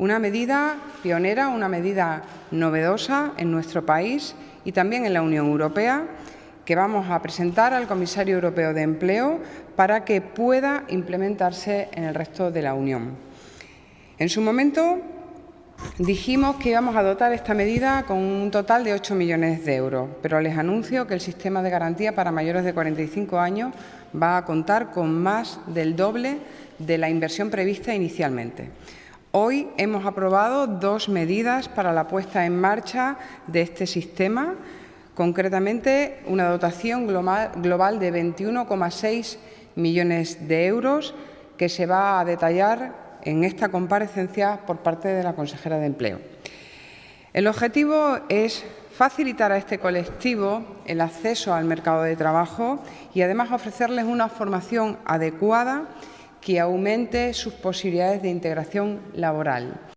Una medida pionera, una medida novedosa en nuestro país y también en la Unión Europea, que vamos a presentar al Comisario Europeo de Empleo para que pueda implementarse en el resto de la Unión. En su momento dijimos que íbamos a dotar esta medida con un total de 8 millones de euros, pero les anuncio que el sistema de garantía para mayores de 45 años va a contar con más del doble de la inversión prevista inicialmente. Hoy hemos aprobado 2 medidas para la puesta en marcha de este sistema, concretamente una dotación global de 21,6 millones de euros que se va a detallar en esta comparecencia por parte de la consejera de Empleo. El objetivo es facilitar a este colectivo el acceso al mercado de trabajo y, además, ofrecerles una formación adecuada que aumente sus posibilidades de integración laboral.